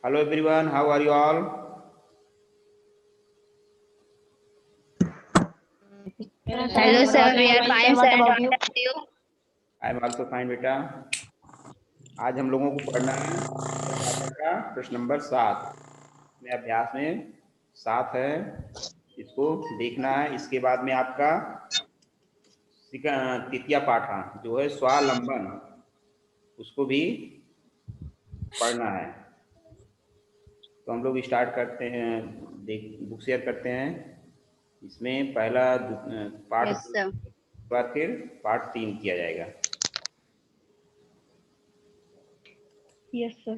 Hello everyone, how are you all? Hello sir, we are fine sir. What about you? I am also fine बेटा। आज हम लोगों को पढ़ना है का प्रश्न नंबर 7 में अभ्यास में 7 है, इसको देखना है। इसके बाद में आपका तृतीय पाठ जो है स्वावलंबन, उसको भी पढ़ना है। तो हम लोग स्टार्ट करते हैं, बुक शेयर करते हैं। इसमें पहला पार्ट Yes sir. बाद फिर पार्ट 3 किया जाएगा। Yes, sir.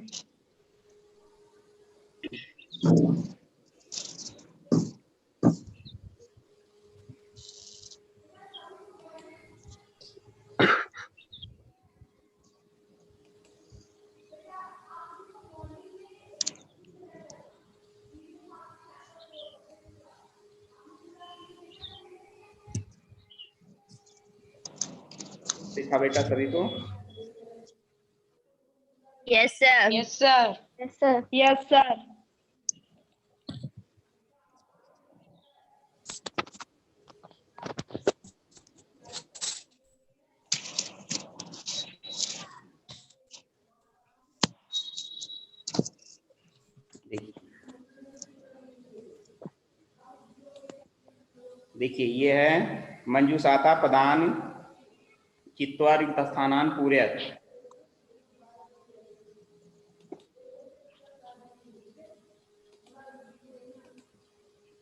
देखा बेटा सभी को? Yes sir. Yes, sir. Yes sir. Yes, sir. देखिए ये है मंजूषाता पदान चित्वा रिक्त स्थानान पूरयत।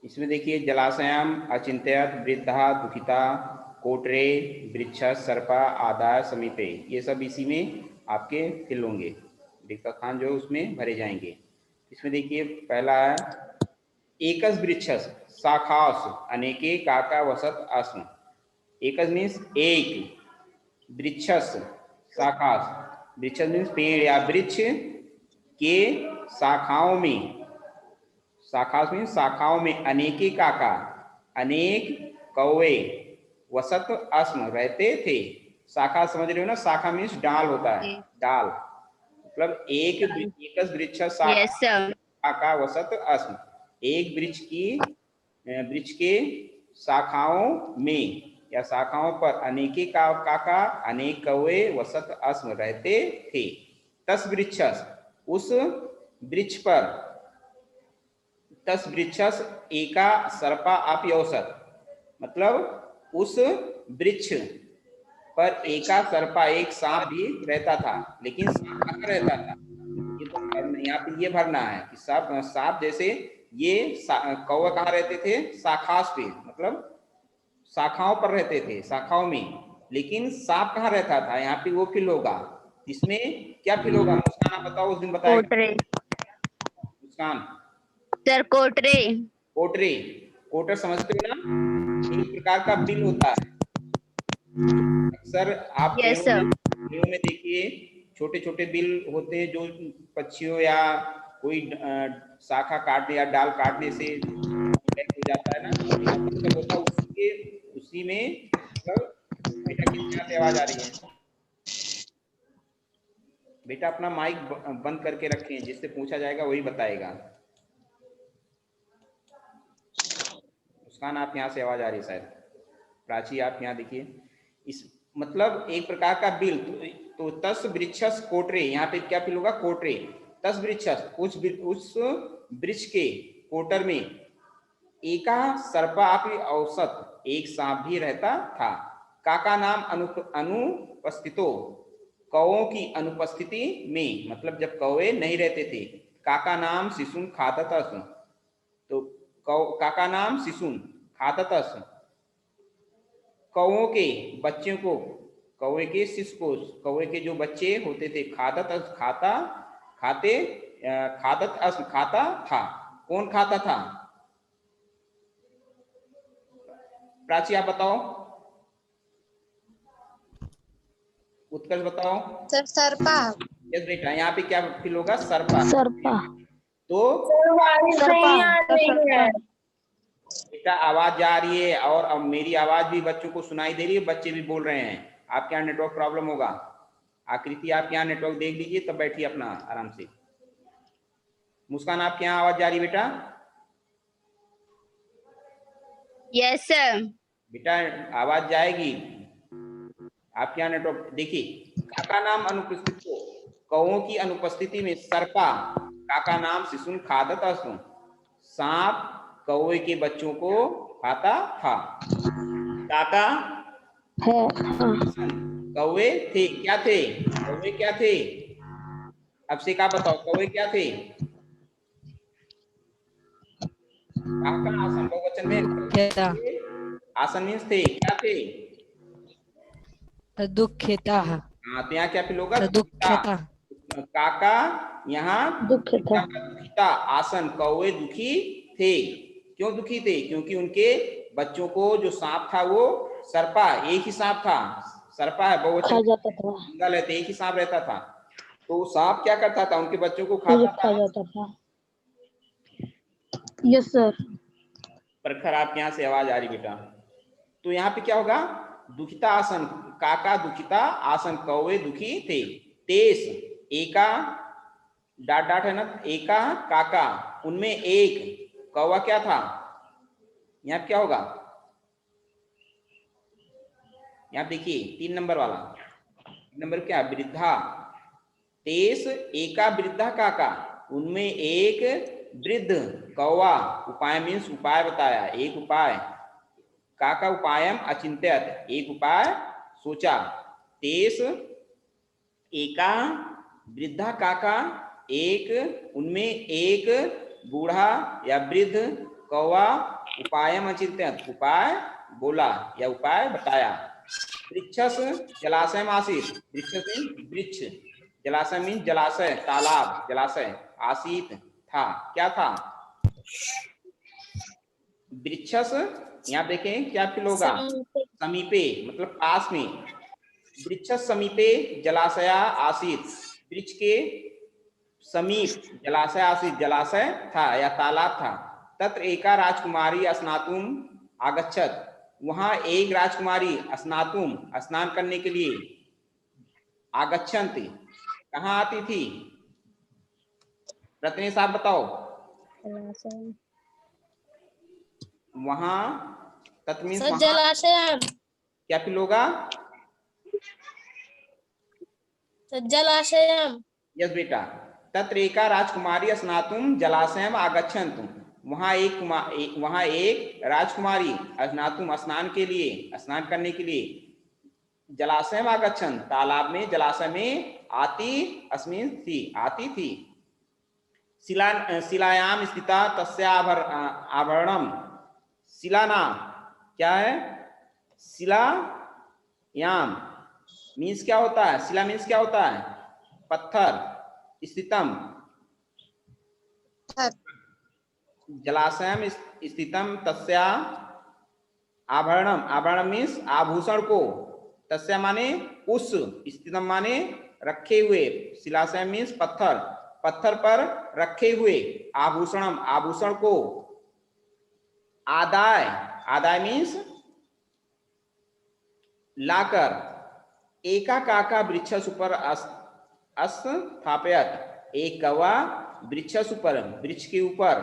इसमें देखिए जलाशयम अचिंत्यत वृद्धा दुखिता कोटरे वृक्ष सर्पा आदाय समीपे, ये सब इसी में आपके फिल होंगे, रिक्त स्थान जो उसमें भरे जाएंगे। इसमें देखिए पहला है एकस वृक्षस शाखास अनेके काका वसत अस्म। एकस मीन्स एक, वृक्षस शाखास, वृक्षस मीन्स पेड़ या वृक्ष के शाखाओं में, शाखास मीन्स शाखाओं में, अनेके काका अनेक कौवे वसत अस्म रहते थे। शाखा समझ रहे हो ना, शाखा मीन्स डाल होता है, डाल मतलब एक वृक्ष Yes sir. शाखा वसत अस्म, एक वृक्ष के शाखाओं में या शाखाओं पर अनेके काका अनेक कौवे वसत अस्म रहते थे। तस वृक्षस उस वृक्ष पर, तस वृक्षस एका सर्पा अपयौसत, मतलब उस वृक्ष पर एका सर्पा एक सांप भी रहता था। लेकिन सांप कहाँ रहता था, ये तो यहाँ पे ये भरना है कि सांप जैसे ये कौवे कहाँ रहते थे, शाखास पे, मतलब शाखाओं पर रहते थे, शाखाओं में। लेकिन सांप कहाँ रहता था, यहाँ पे वो फिल होगा। इसमें क्या फिल होगा मुस्कान, आप बताओ, उस दिन बताएगा कोटरे। मुस्कान। सर कोटरे। कोटरे, कोटर समझते हो ना, एक प्रकार का बिल होता है। अक्सर आप Yes पेड़ों sir. में देखिए छोटे छोटे बिल होते हैं, जो पक्षियों या कोई शाखा काटने या डाल काटने से हो जाता है ना, तो होता है उसी में। बेटा किसके यहाँ से आवाज आ रही है? बेटा अपना माइक बंद करके रखें, जिससे पूछा जाएगा वही बताएगा। मुस्कान आप यहाँ से आवाज आ रही है शायद, प्राची आप यहाँ देखिए। इस मतलब एक प्रकार का बिल। तो तस वृक्षस कोटरे, यहाँ पे क्या फिल होगा, कोटरे। तस वृक्षस उस वृक्ष के कोटर में एका सर्पा अपि औसत, एक सांप भी रहता था। काका नाम अनुपस्थितो, कौओं की अनुपस्थिति में, मतलब जब कौवे नहीं रहते थे। काका नाम शिशुन खाततस, तो काका नाम शिशुन खाततस, कौओं के बच्चों को, कौवे के शिशु को, कौवे के जो बच्चे होते थे, खातत खाता खाते, खातत अस्म खाता था। कौन खाता था, प्राची आप बताओ, उत्कर्ष बताओ। सर सर्पा। यस बेटा, यहाँ पे क्या फिल होगा, सर्पा। सर्पा। तो बेटा आवाज जा रही है, और अब मेरी आवाज भी बच्चों को सुनाई दे रही है, बच्चे भी बोल रहे हैं। आपके यहाँ नेटवर्क प्रॉब्लम होगा। आकृति आप यहाँ नेटवर्क देख लीजिए, तब बैठिए अपना आराम से। मुस्कान आपके यहाँ आवाज जा रही बेटा? Yes, sir. बेटा आवाज जाएगी आपके यहाँ नेटवर्क। देखिए काका नाम अनुपस्थित को कौओं की अनुपस्थिति में सर्पा काका नाम शिशुन खादत असुन, सांप कौवे के बच्चों को खाता था। काका कौवे थे, क्या थे? कौवे क्या थे? अब से क्या बताओ, कौवे क्या थे? काका आसन बहुवचन में आसन मीन्स थे, क्या थे? दुखिता। हाँ तो यहाँ क्या फिल होगा? दुखिता। काका यहाँ दुखिता। दुखिता, आसन कौवे दुखी थे। क्यों दुखी थे? क्योंकि उनके बच्चों को जो सांप था वो सर्पा, एक ही सांप था, सर्पा है बहुवचन, सिंगल है तो एक ही सांप रहता था, तो सांप क्या करता था? उनके बच्चों को खाता था। Yes sir. प्रखर आपके यहाँ से आवाज आ रही बेटा। तो यहाँ पे क्या होगा? दुखिता आसन, काका दुखिता आसन कौवे दुखी थे। तेस एका डाट डाट है ना, एका काका उनमें एक कौवा क्या था? यहाँ क्या होगा? यहाँ देखिए 3 नंबर वाला, 3 नंबर क्या? वृद्धा। तेस एका वृद्धा काका, उनमें एक वृद्ध कौवा, उपाय मीन्स उपाय बताया, एक उपाय, काका उपायम अचिंत्यत, एक उपाय सोचा। तेस एका वृद्धा काका, एक उनमें एक बूढ़ा या वृद्ध कौवा, उपायम अचिंत्यत, उपाय बोला या उपाय बताया। वृक्षस जलाशय आसीत, वृक्ष वृक्ष, जलाशय मीन जलाशय, तालाब, जलाशय, आसीत था, क्या था? वृक्षस, यहाँ देखें क्या फिल होगा? समीपे मतलब पास में, वृक्षस समीपे जलाशया आसीत, वृक्ष के समीप जलाशय आसीत, जलाशय था या तालाब था। तत्र एका राजकुमारी स्नातुम आगच्छत, वहां एक राजकुमारी स्नातुम स्नान करने के लिए, आगच्छन्ति कहाँ आती थी? रत्नेश आप बताओ। वहां तत्मीन्स जलाशय, क्या फिल होगा? जलाशयम। यस बेटा। तत्र एका राजकुमारी स्नातुम जलाशयम आगच्छन्तु, वहां एक राजकुमारी स्नातुम स्नान के लिए, स्नान करने के लिए, जलाशयम आगच्छन तालाब में, जलाशय में, आती अस्मिन थी, आती थी। शिलायाम स्थिता तस्या आभरणम, शिला नाम क्या है? शिलायाम मीन्स क्या होता है? शिला मीन्स क्या होता है? पत्थर, स्थितम जलाशयम स्थितम तस्या आभरणम, आभरण मीन्स आभूषण को, तस्या माने उस, स्थितम माने रखे हुए, शिलाशय मीन्स पत्थर, पत्थर पर रखे हुए, आभूषणम आभूषण को, आदाय, आदाय मीन्स लाकर, एका काका वृक्षस ऊपर स्थापयत, एक कौवा वृक्षस ऊपर, वृक्ष के ऊपर,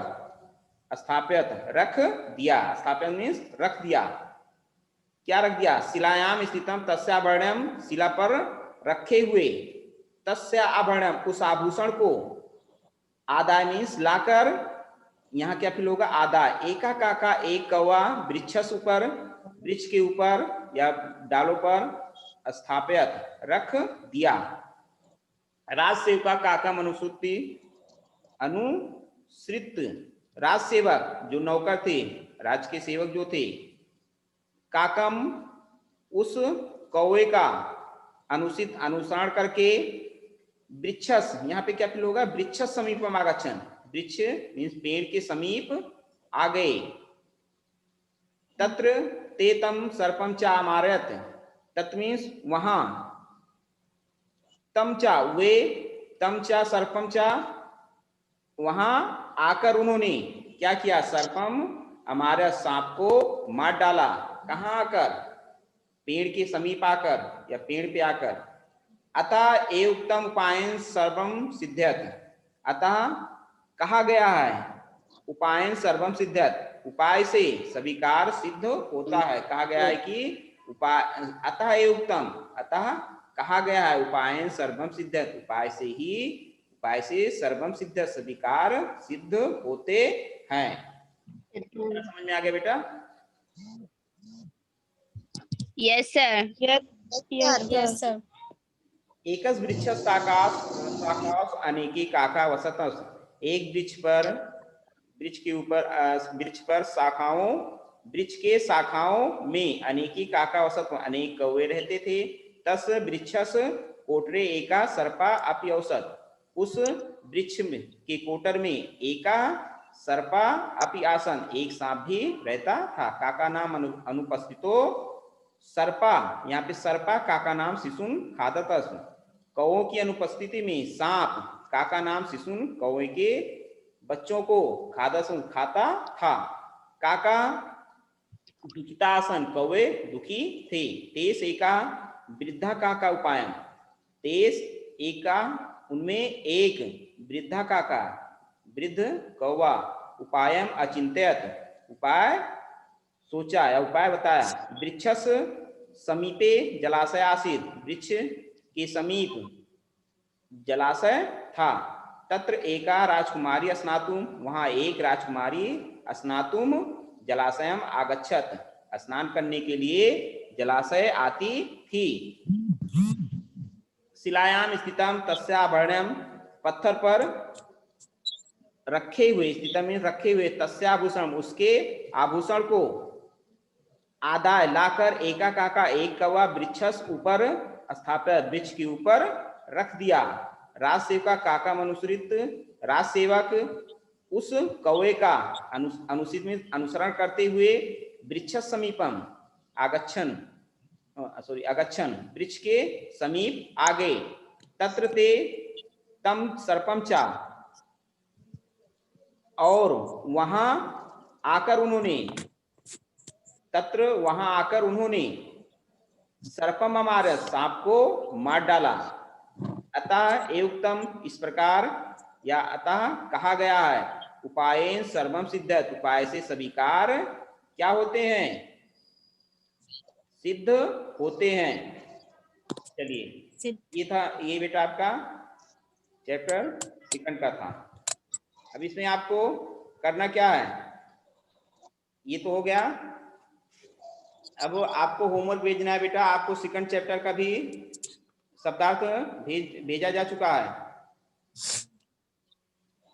स्थापयत रख दिया, स्थापयत मीन्स रख दिया, क्या रख दिया? शिलायाम स्थितम तस्या आभरणम, शिला पर रखे हुए, तस्या आभरणम उस आभूषण को, आदाय मीन्स लाकर, यहाँ क्या फिल होगा? आदाय। एका काका एक कौवा वृक्षस ऊपर, वृक्ष के ऊपर या डालों पर, स्थापयत रख दिया। राजसेवका काका मनुष्य अनुसृत, राजसेवक जो नौकर थे, राज के सेवक जो थे, काकम उस कौवे का, अनुचित अनुसरण करके, वृक्षस, यहाँ पे क्या फिल होगा? वृक्षस समीपम आगच्छन, वृक्ष मीन्स पेड़ के समीप आ गए। तत्र ते तम सर्पम चा अमारयत, तत् मीन्स वहां, तम चा वे, तम चा सर्पम चा वहां आकर उन्होंने क्या किया? सर्पम हमारे सांप को मार डाला। कहाँ आकर? पेड़ के समीप आकर या पेड़ पे आकर। अतः एवं उपायन सर्वम सिद्ध्यत, अतः कहा गया है उपायन सर्वम सिद्ध्यत, उपाय से सभी कार्य सिद्ध होता है। कहा गया है कि उपाय अतः ये उत्तम, अतः कहा गया है उपायन सर्वम सिद्ध्यत, उपाय से सर्वम सिद्ध सभी कार्य सिद्ध होते हैं। समझ में आ गया बेटा? Yes, sir. Yes, sir. एकस वृक्ष शाखास अनेकी काका वसतस, एक वृक्ष के ऊपर वृक्ष पर शाखाओं, वृक्ष के शाखाओं में अनेकी काका वसत, अनेक कौवे रहते थे। तस वृक्षस कोटरे एका सर्पा अपि औसत, उस वृक्ष के कोटर में एका सर्पा अपि आसन, एक सांप भी रहता था। काका नाम अनुपस्थितो सर्पा, यहाँ पे सर्पा काका नाम शिशुन खादतस, कौओं की अनुपस्थिति में सांप काका नाम शिशुन कौवे के बच्चों को खादसन खाता था। काका दुखितासन, कौवे दुखी थे। तेस एका वृद्धा काका उपायम, तेस एका उनमें एक वृद्धा काका, वृद्ध कौवा, उपायम अचिंत्यत, उपाय सोचा या उपाय बताया। वृक्षस समीपे जलाशय आसीत, वृक्ष के समीप जलाशय था। तत्र एका राजकुमारी स्नातुम, वहां एक राजकुमारी स्नातुम जलाशयम आगच्छत, स्नान करने के लिए जलाशय आती थी। शिलायाम स्थितम तस्याभरणम, पत्थर पर रखे हुए, स्थितम में रखे हुए, तस्याभूषण उसके आभूषण को, आदाय लाकर, एका काका एक कौवा वृक्षस ऊपर स्थापित, वृक्ष के ऊपर रख दिया। राजसेवका काका अनुसरित, राजसेवक उस कौवे का अनुसरण करते हुए वृक्ष समीपम आगच्छन, अगच्छन, वृक्ष के समीप आ गए। तत्र ते तम सर्पम चा, और वहां आकर उन्होंने, तत्र वहां आकर उन्होंने सर्पम हमारे सांप को मार डाला। अतः एवं इस प्रकार, या अतः कहा गया है उपायेन सर्वम सिद्धत, उपाय से सभी कार्य क्या होते हैं? सिद्ध होते हैं। चलिए, ये था, ये बेटा आपका चैप्टर सेकंड का था। अब इसमें आपको करना क्या है, ये तो हो गया। अब आपको होमवर्क भेजना है बेटा, आपको सेकंड चैप्टर का भी शब्दार्थ भेजा जा चुका है।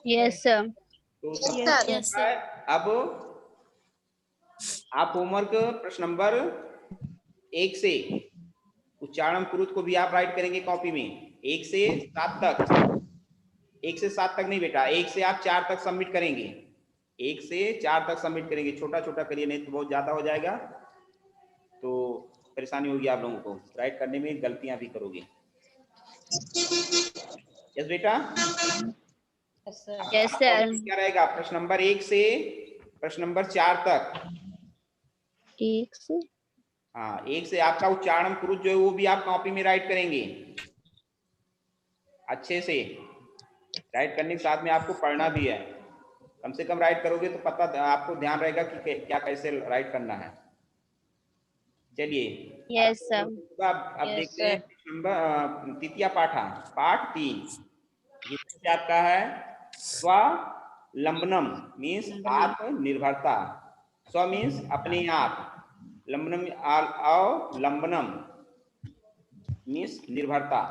Yes, sir. तो yes, sir. अब आप होमवर्क प्रश्न नंबर 1 से उच्चारण कुरुत को भी आप राइट करेंगे कॉपी में, 1 से 7 तक। 1 से 7 तक नहीं बेटा, 1 से आप 4 तक सबमिट करेंगे, 1 से 4 तक सबमिट करेंगे। छोटा छोटा करिए, नहीं तो बहुत ज्यादा हो जाएगा, तो परेशानी होगी आप लोगों को, राइट करने में गलतियां भी करोगे। यस बेटा? Yes, sir. क्या रहेगा प्रश्न नंबर 1 से प्रश्न नंबर 4 तक? 1 से, हाँ, 1 से आपका उच्चारण कुरुत जो है वो भी आप कॉपी में राइट करेंगे। अच्छे से राइट करने के साथ में आपको पढ़ना भी है, कम से कम राइट करोगे तो पता, आपको ध्यान रहेगा कि क्या कैसे राइट करना है। चलिए, yes, sir. अब देखते हैं नंबर तृतीय पाठ 3, जिससे आपका है स्वावलंबनम, मीन्स आत्मनिर्भरता। स्व मीन्स अपने आप, लंबनम अवलंबनम मीन्स निर्भरता।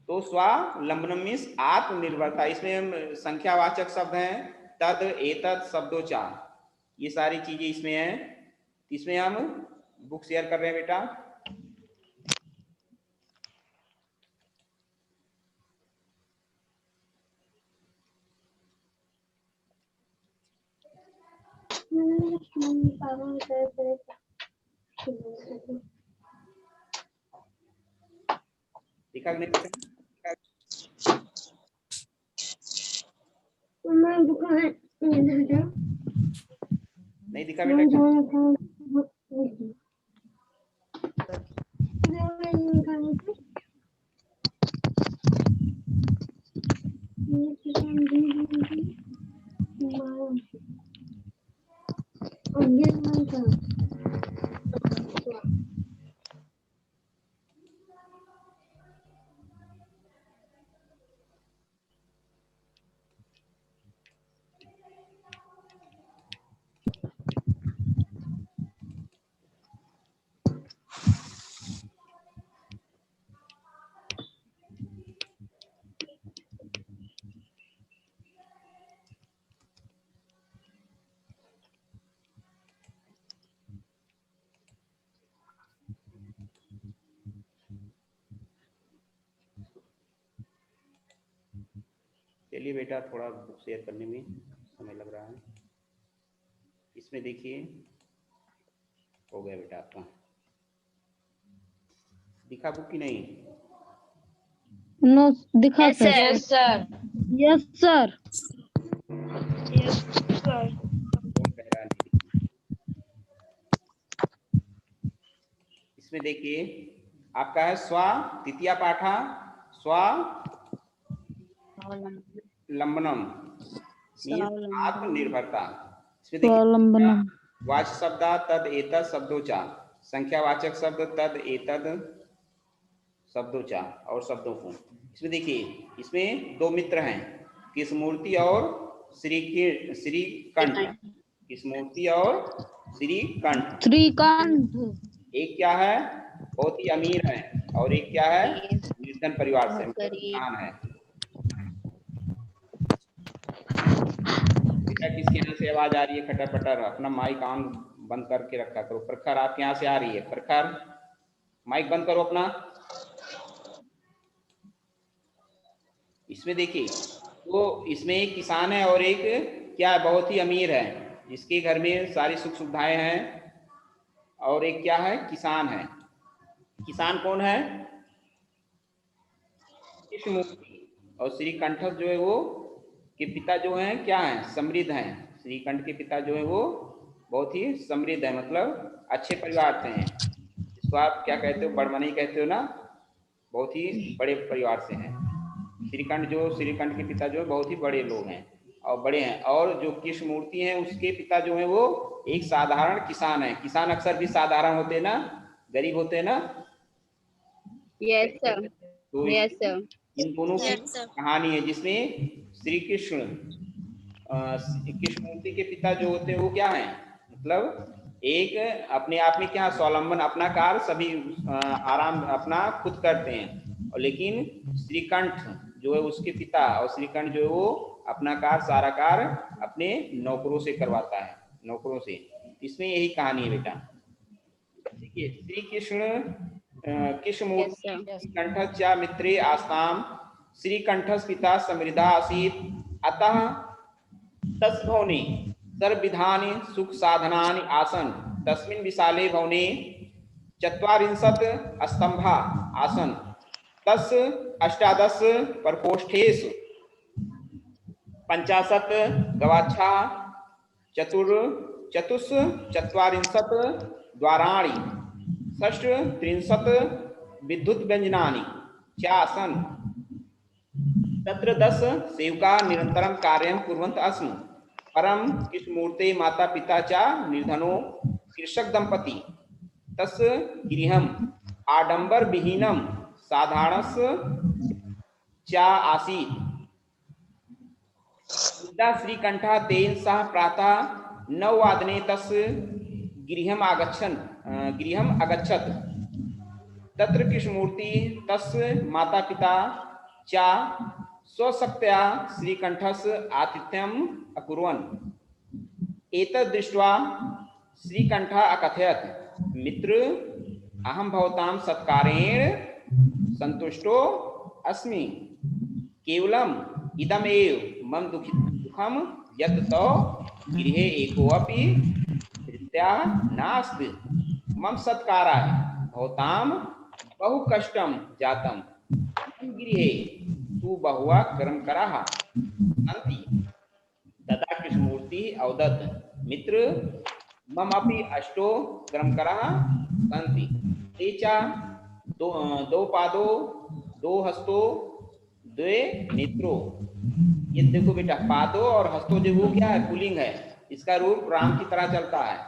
तो स्वावलंबनम मीन्स आत्मनिर्भरता। इसमें संख्यावाचक शब्द हैं, तद एतद शब्दोचा, ये सारी चीजें इसमें हैं। इसमें हम बुक शेयर कर रहे हैं बेटा। दिखा नहीं बेटा? नहीं दिखा बेटा? चलिए बेटा, थोड़ा बुक शेयर करने में समय लग रहा है। इसमें देखिए, हो गया बेटा आपका। दिखा बुक की नहीं? नो दिखा Yes, sir. sir. Yes, sir. Yes sir. Yes, sir. कौन कह रहा है नहीं दिखी? इसमें देखिए आपका है स्वा तृतीया पाठा स्वा लंबनम मीन्स आत्मनिर्भरता। इसमें देखिए स्वावलंबनम। वाच्य शब्द तद एतद शब्दोचा, संख्यावाचक शब्द तद एतद शब्दोचा और शब्दों को। इसमें देखिए, इसमें दो मित्र हैं, कृष्णमूर्ति और श्रीकंठ। कृष्णमूर्ति और श्रीकंठ। श्रीकांत। एक क्या है, बहुत ही अमीर है, और एक क्या है, निर्धन परिवार से, मतलब किसान है। बेटा किसके यहाँ से आवाज आ रही है खटर पटर? अपना माइक ऑन बंद करके रखा करो। प्रखर आपके यहाँ से आ रही है? प्रखर माइक बंद करो अपना। इसमें देखिए, तो इसमें एक किसान है और एक क्या है, बहुत ही अमीर है, जिसके घर में सारी सुख सुविधाएं हैं, और एक क्या है, किसान है। किसान कौन है? कृष्णमूर्ति। और श्रीकंठ जो है वो के पिता जो हैं क्या हैं, समृद्ध हैं। श्रीकंठ के पिता जो है वो बहुत ही समृद्ध है, मतलब अच्छे परिवार से हैं, जिसको आप क्या कहते हो, बड़मनी कहते हो ना, बहुत ही बड़े परिवार से हैं। श्रीकंठ के पिता जो है बहुत ही बड़े लोग हैं और बड़े हैं। और जो कृष्णमूर्ति हैं उसके पिता जो है वो एक साधारण किसान है। किसान अक्सर भी साधारण होते हैं ना, गरीब होते हैं ना। Yes, sir. तो Yes, sir. इन दोनों की Yes, sir. कहानी है, जिसमें श्री कृष्ण कृष्णमूर्ति के पिता जो होते हैं वो क्या है, मतलब एक अपने आप में क्या, स्वावलंबन, अपना कार्य सभी आराम अपना खुद करते हैं। और लेकिन श्रीकंठ जो है उसके पिता, और श्रीकंठ जो है वो अपना कार्य, सारा कार्य अपने नौकरों से करवाता है, नौकरों से। इसमें यही कहानी है बेटा। देखिए, श्री कृष्ण कृष्णमूर्ति श्रीकंठस्य मित्रे आस्ताम, श्रीकंठस्य पिता समृद्धा आसीत्, अतः तस् भवने सर्वविधानि सुख साधनानि आसन्। तस्मिन् विशाले भवने 40 स्तंभा आसन्। तस् 18 प्रकोष्ठेषु 50 गवाक्षाः, चतुश्चत्वारिंशत् द्वाराणि, 36 विद्युत व्यंजनानि च आसन्। तत्र 10 सेवकाः निरन्तरं कार्यं कुर्वन्तः आसन्। परं कृष्णमूर्तेः माता पिता च निर्धनो कृषक दंपती। तस्य गृहम् आडंबरविहीनं साधारणस्य च आसीत्। यदा श्रीकंठः तेन सह प्रातः 9 तस्य गृहम् अगच्छत्। तत्र कृष्णमूर्ति तस्य माता पिता च स्वशक्त्या श्रीकंठस्य आतिथ्यम् अकुर्वन्। एतद् दृष्ट्वा श्रीकंठः अकथयत्, मित्र, अहं भवतां सत्कारेण सन्तुष्टो अस्मि। केवलम् इदमेव मम दुःखं यत् तौ गृहे एकोऽपि भृत्यः नास्ति। मम सत्काराय भवतां बहु कष्टं जातं। मम गृहे तु बहवः कर्मकराः सन्ति। तदा कृष्णमूर्ति अवदत्, मित्र, मम अपि 8 कर्मकराः सन्ति। ते च 2 पादौ, 2 हस्तौ, 2 नेत्रौ, ये देखो बेटा, पादो और हस्तो जो वो क्या है, पुल्लिंग है, इसका रूप राम की तरह चलता है।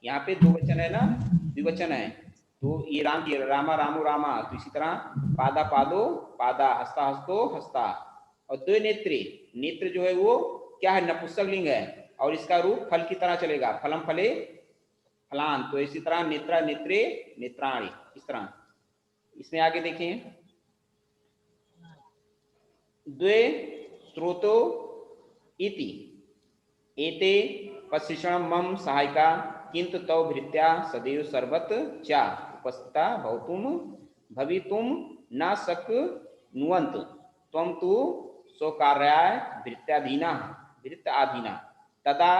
यहाँ पे दो वचन है ना, द्विवचन है, तो ये राम की, रामा रामो रामा, तो इसी तरह पादा पादो पादा, हस्ता हस्तो हस्ता। और द्वे नेत्रे, नेत्र जो है वो क्या है, नपुंसक लिंग है, और इसका रूप फल की तरह चलेगा, फलम फले फलान, तो इसी तरह नेत्रा नेत्रे नेत्राणि, इस तरह। इसमें आगे देखें, द्वे स्रोतो इति एते पशिषण मम सहायिका किंतु तव भृत्या सदैव सर्वत चा उपस्थिता भवितुम न शक्नुवन्त त्वं तु स्वकार्याय भृत्याधीना भृत्याधीना तदा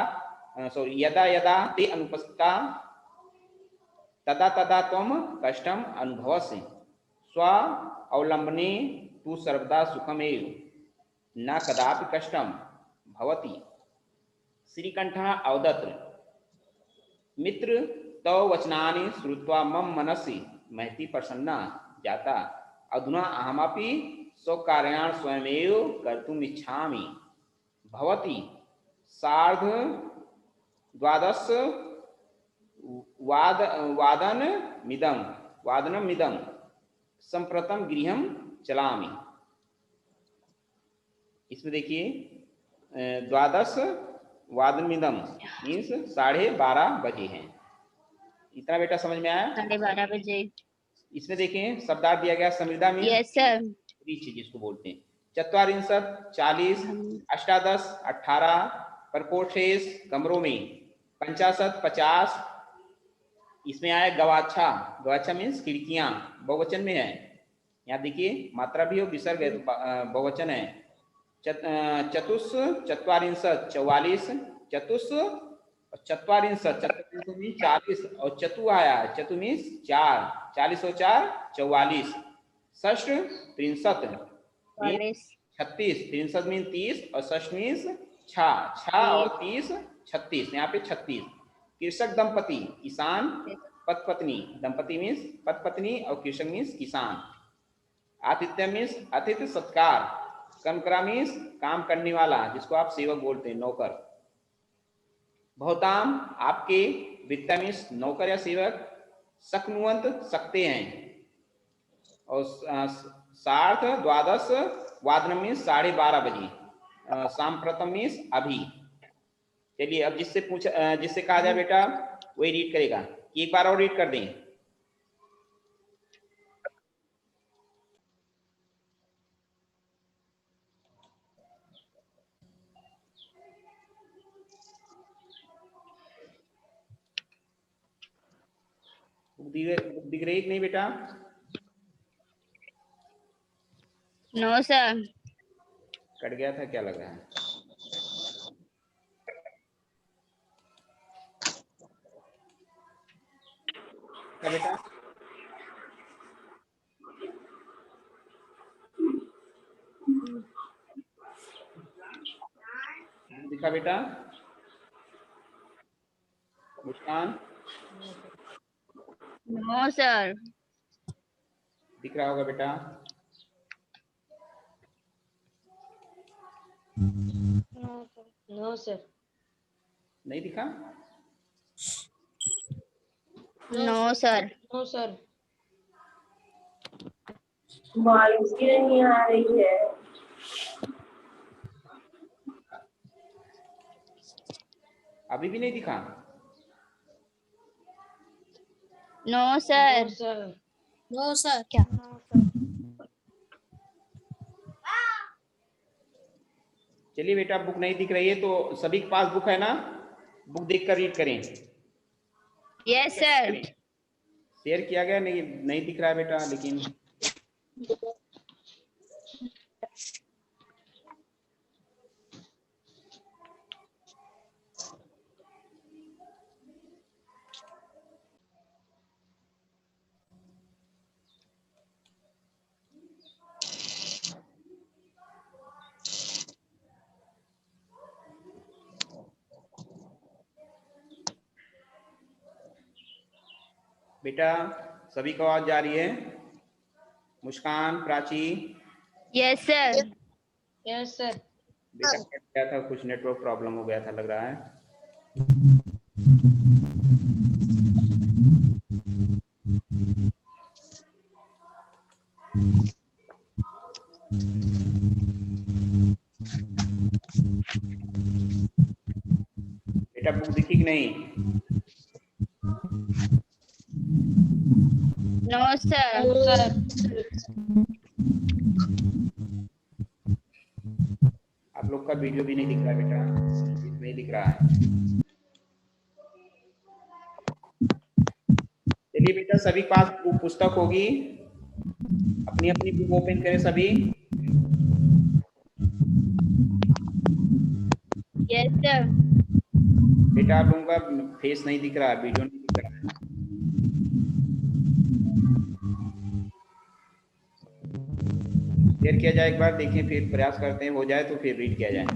यदा यदा ते अनुपस्थिता तदा तदा त्वं कष्टम अनुभवसि स्व अवलंबने तु सर्वदा सुखमेव न कदापि कष्टम भवति। श्रीकंठः अवदत् मित्र तव वचनानि श्रुत्वा मम मनसि महती प्रसन्ना जाता, अधुना अहमपि स्वकार्याणि स्वयमेव कर्तुम् इच्छामि। भवती सार्ध द्वादश वादनमिदं संप्रतम गृहं चलामि। इसमें देखिए, द्वादश वादनमिदम मीन्स 12:30 बजे हैं। इतना बेटा समझ में आया? 12:30 बजे। इसमें देखें, शब्दार्थ दिया गया, समृद्धा मीन्स यस सर। रिच जिसको बोलते हैं, चत्वारिंशत् 40, अष्टादश 18, परपोषेस कमरों में, पंचाशत 50। इसमें आया गवाच्छा, गवाच्छा मीन्स खिड़कियां, बहुवचन में है। यहाँ देखिए मात्रा भी हो, विसर्ग बहुवचन है। चतुष चत्वारिंशत् 44, चतुष चत्वारिंशत् मीन्स 40, और चतु आया, चतु मीन्स 4, 40 और 4 44। षष्ठ 63 36, 63 मीन्स 30, और षष्ठ मीन्स 6 और 30 36, यहाँ पे 36। कृषक दंपति, किसान पत्पत्नी, दंपति मीन्स पत्पत्नी और कृषक मीन्स किसान। आतिथ्य मीन्स अतिथि सत्कार, कर्मकरा मीन्स काम करने वाला, जिसको आप सेवक बोलते हैं, नौकर। बहुताम आपके, वित्ता मीन्स नौकर या सेवक, शक्नुवंत सकते हैं, और सार्ध द्वादश वादन मीन्स 12:30 बजे, सांप्रतम मीन्स अभी। चलिए अब जिससे कहा जाए बेटा वही रीड करेगा, एक बार और रीड कर दें। दिख रही कि नहीं बेटा? No sir. कट गया था क्या, लग रहा है? क्या बेटा? दिखा बेटा? मुस्कान? No sir. दिख रहा होगा बेटा? No sir. नहीं दिखा? No sir. No sir. Voice नहीं आ रही है। अभी भी नहीं दिखा? No sir. No sir. क्या? चलिए बेटा, बुक नहीं दिख रही है तो सभी के पास बुक है ना? बुक देखकर रीड करें। Yes sir. शेयर किया गया, नहीं दिख रहा है बेटा, लेकिन बेटा सभी को आवाज जा रही है? Muskan, Prachi? Yes sir. Yes sir. बेटा कट गया था, कुछ नेटवर्क प्रॉब्लम हो गया था लग रहा है। बेटा बुक दिखी कि नहीं? No, sir. आप लोग का वीडियो भी नहीं दिख रहा बेटा, नहीं दिख रहा है। चलिए बेटा, सभी के पास पुस्तक होगी, अपनी अपनी बुक ओपन करें सभी। Yes, sir. बेटा आप लोगों का फेस नहीं दिख रहा है, वीडियो नहीं दिख रहा है। शेयर किया जाए एक बार, देखें, फिर प्रयास करते हैं, हो जाए तो फिर रीड किया जाए।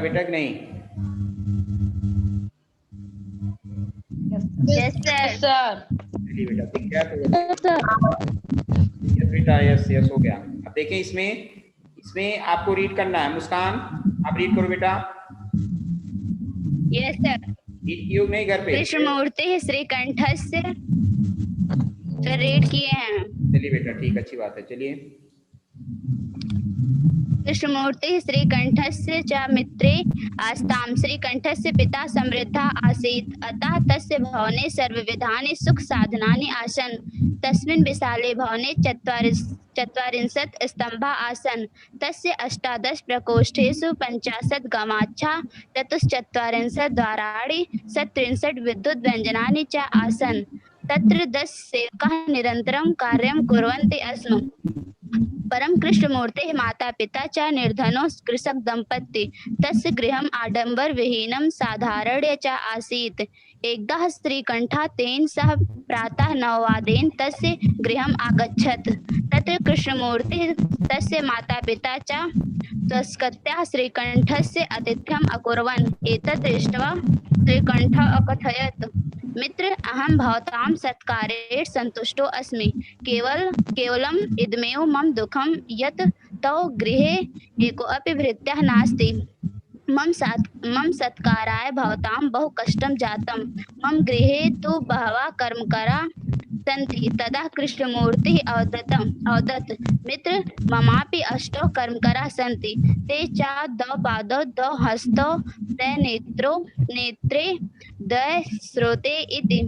बेटा कि नहीं? Yes, sir. चलिए बेटा, दिख गया तो यस बेटा, यस यस हो गया। अब देखें, इसमें आपको रीड करना है। मुस्कान, आप रीड करो बेटा। Yes, sir. रीड किए नहीं घर पे? कृष्णमूर्ति श्रीकंठस्य सर रीड किए हैं। चलिए बेटा, ठीक, अच्छी बात है। चलिए, कृष्णमूर्ति श्रीकंठस्य च मित्रे आस्तां श्रीकंठस्य पिता समृद्धा आसीत् अतः तस्य भवने सर्वविधानि सुख साधनानि आसन्। तस्मिन् विशाले भवने 40 स्तम्भा आसन्। तस्य 18 प्रकोष्ठेषु 50 गवाच्छा 44 द्वाराणि 37 विद्युत् व्यञ्जनानि च आसन्। तत्र 10 सेवकाः निरन्तरं कार्यं कुर्वन्ति स्म। परम कृष्णमूर्तेः माता पिता च निर्धनो कृषक दंपति तस्य गृहम् आडंबर विहीनं साधारण्य च आसीत्। एकदा श्रीकंठः तेन सह प्रातः 9 वादने तस्य गृहम् आगच्छत्। तत्र कृष्णमूर्तिः तस्य माता पिता च तस्कत्याः श्रीकंठस्य आतिथ्यम् अकुर्वन्। एतत् दृष्ट्वा श्रीकंठः अकथयत्, मित्र, अहं भवतां सत्कारेण सन्तुष्टो अस्मि। केवलम् इदमेव मम दुःखं यत् तव गृहे एकोऽपि भृत्यः नास्ति। मम सत्काराय भवतां बहु कष्टं जातं। मम गृहे तु बहवः कर्मकराः सन्ति। तदा कृष्णमूर्तिः अवदत्, मित्र, ममापि 8 कर्मकराः सन्ति। ते च 2 पादौ 2 हस्तौ 2 नेत्रे 2 श्रोते इति।